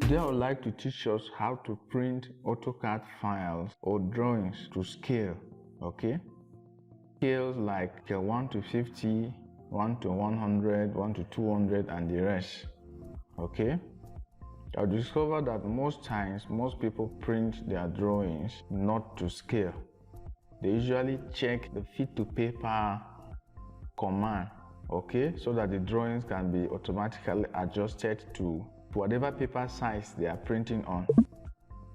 Today I would like to teach us how to print AutoCAD files or drawings to scale, okay? Scales like scale 1 to 50, 1 to 100, 1 to 200 and the rest, okay? I've discovered that most times, most people print their drawings not to scale. They usually check the fit to paper command, okay? So that the drawings can be automatically adjusted to whatever paper size they are printing on.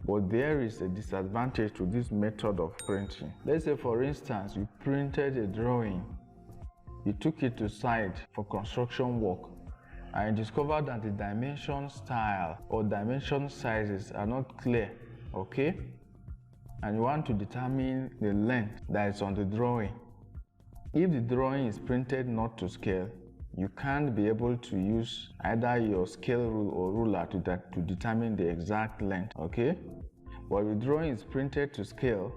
But there is a disadvantage to this method of printing. Let's say for instance, you printed a drawing, you took it to site for construction work, and you discovered that the dimension style or dimension sizes are not clear, okay? And you want to determine the length that is on the drawing. If the drawing is printed not to scale, you can't be able to use either your scale rule or ruler to determine the exact length, okay? But if the drawing is printed to scale,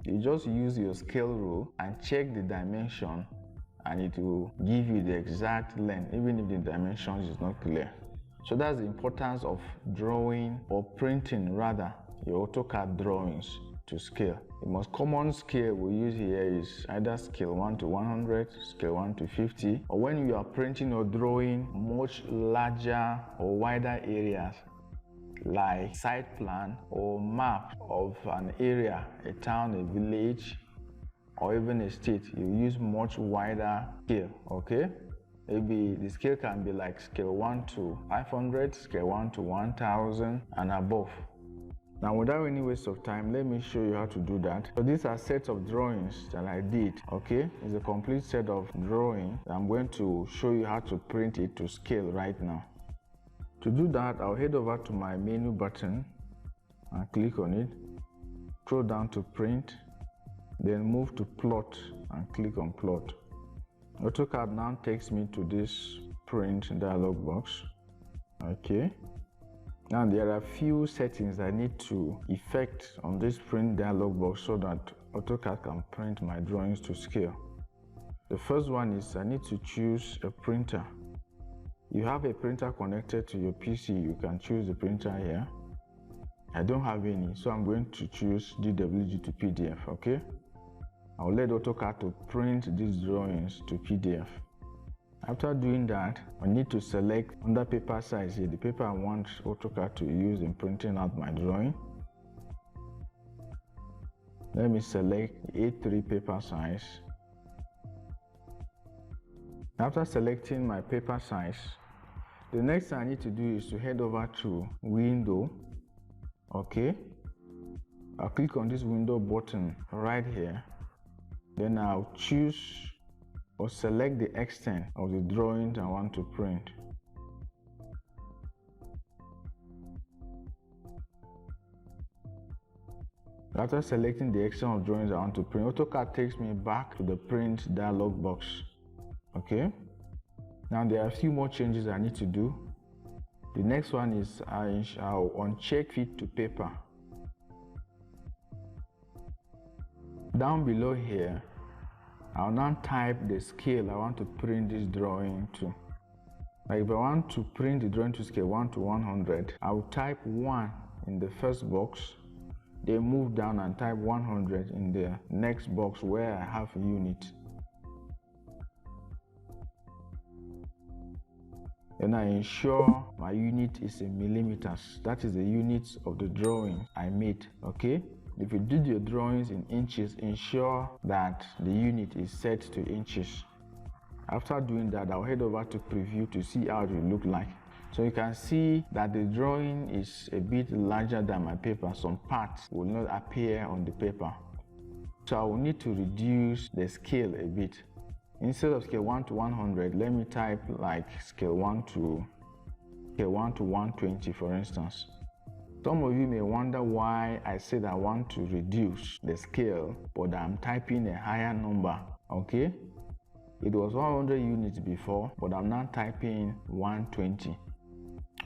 you just use your scale rule and check the dimension, and it will give you the exact length even if the dimensions is not clear. So that's the importance of drawing or printing rather your AutoCAD drawings to scale. The most common scale we use here is either scale 1 to 100, scale 1 to 50, or when you are printing or drawing much larger or wider areas like site plan or map of an area, a town, a village, or even a state, you use much wider scale, okay? Maybe the scale can be like scale 1 to 500, scale 1 to 1000 and above. Now, without any waste of time, let me show you how to do that. So these are sets of drawings that I did, okay? It's a complete set of drawing. I'm going to show you how to print it to scale right now. To do that, I'll head over to my menu button and click on it. Scroll down to print, then move to plot and click on plot. AutoCAD now takes me to this print dialog box, okay? Now there are a few settings I need to effect on this print dialog box so that AutoCAD can print my drawings to scale. The first one is I need to choose a printer. You have a printer connected to your PC, you can choose the printer here. I don't have any, so I'm going to choose DWG to PDF, okay? I'll let AutoCAD to print these drawings to PDF. After doing that, I need to select under paper size here, the paper I want AutoCAD to use in printing out my drawing. Let me select A3 paper size. After selecting my paper size, the next thing I need to do is to head over to Window, okay? I'll click on this Window button right here. Then I'll choose or select the extent of the drawings I want to print. After selecting the extent of drawings I want to print, AutoCAD takes me back to the print dialog box, okay? Now there are a few more changes I need to do. The next one is I'll uncheck fit to paper. Down below here, I'll now type the scale I want to print this drawing to. Like if I want to print the drawing to scale 1 to 100, I'll type 1 in the first box, then move down and type 100 in the next box where I have a unit. Then I ensure my unit is in millimeters. That is the units of the drawing I made, okay? If you did your drawings in inches, ensure that the unit is set to inches. After doing that, I'll head over to preview to see how it will look like. So you can see that the drawing is a bit larger than my paper. Some parts will not appear on the paper. So I will need to reduce the scale a bit. Instead of scale 1 to 100, let me type like scale 1 to 120, for instance. Some of you may wonder why I said I want to reduce the scale, but I'm typing a higher number, okay? It was 100 units before, but I'm now typing 120.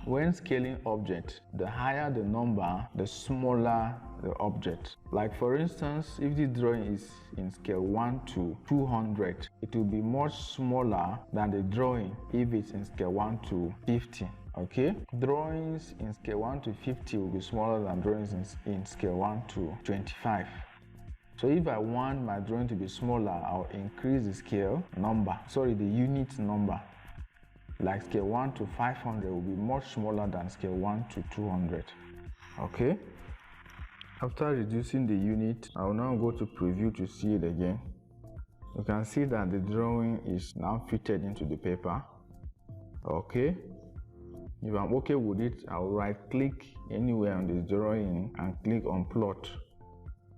When scaling objects, the higher the number, the smaller the object. Like for instance, if the drawing is in scale 1 to 200, it will be much smaller than the drawing if it's in scale 1 to 50. Okay, drawings in scale 1 to 50 will be smaller than drawings in scale 1 to 25. So if I want my drawing to be smaller, I'll increase the the unit number. Like scale 1 to 500 will be much smaller than scale 1 to 200. Okay, after reducing the unit, I will now go to preview to see it again. You can see that the drawing is now fitted into the paper. Okay, if I'm okay with it, I'll right click anywhere on this drawing and click on plot.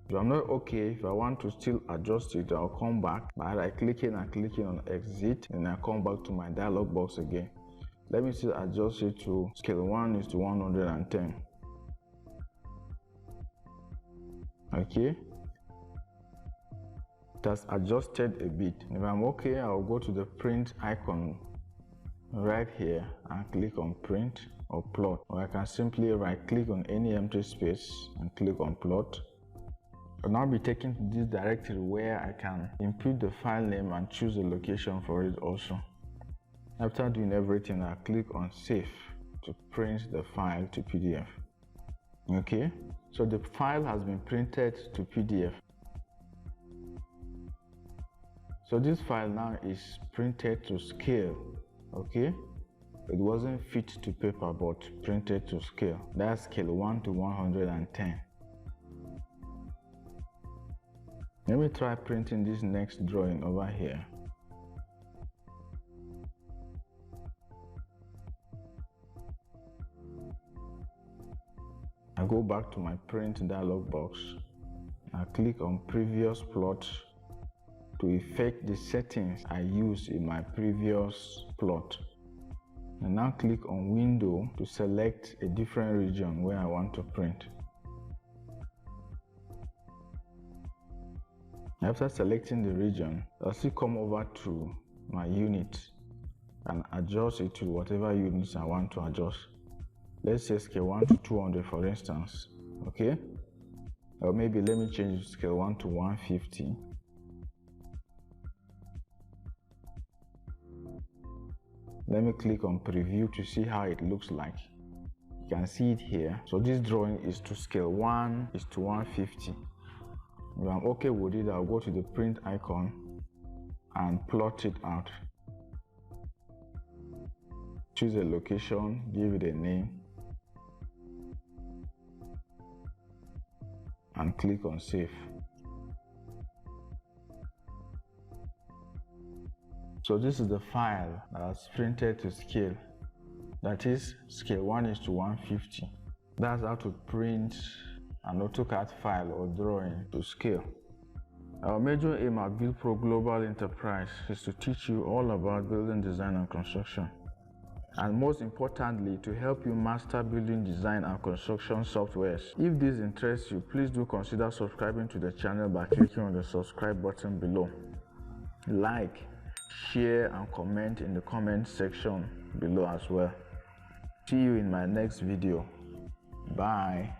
If I'm not okay, if I want to still adjust it, I'll come back by right clicking and clicking on exit, and I come back to my dialog box again. Let me still adjust it to scale 1:110. Okay, it has adjusted a bit. If I'm okay, I'll go to the print icon right here and click on print or plot, or I can simply right click on any empty space and click on plot. I'll now be taken to this directory where I can input the file name and choose a location for it also. After doing everything, I click on save to print the file to PDF. Okay, so the file has been printed to PDF. So this file now is printed to scale. Okay, it wasn't fit to paper but printed to scale. That's scale 1:110. Let me try printing this next drawing over here. I go back to my print dialog box. I click on previous plot to effect the settings I used in my previous plot. And now click on window to select a different region where I want to print. After selecting the region, I'll still come over to my unit and adjust it to whatever units I want to adjust. Let's say scale 1 to 200 for instance. Okay, or maybe let me change scale 1 to 150. Let me click on preview to see how it looks like. You can see it here. So this drawing is to scale 1:150. If I'm okay with it, I'll go to the print icon and plot it out. Choose a location, give it a name, and click on save. So this is the file that's printed to scale. That is scale 1:150. That's how to print an AutoCAD file or drawing to scale. Our major aim at BuildPro Global Enterprise is to teach you all about building design and construction, and most importantly, to help you master building design and construction softwares. If this interests you, please do consider subscribing to the channel by clicking on the subscribe button below. Like, share, and comment in the comment section below as well. See you in my next video. Bye.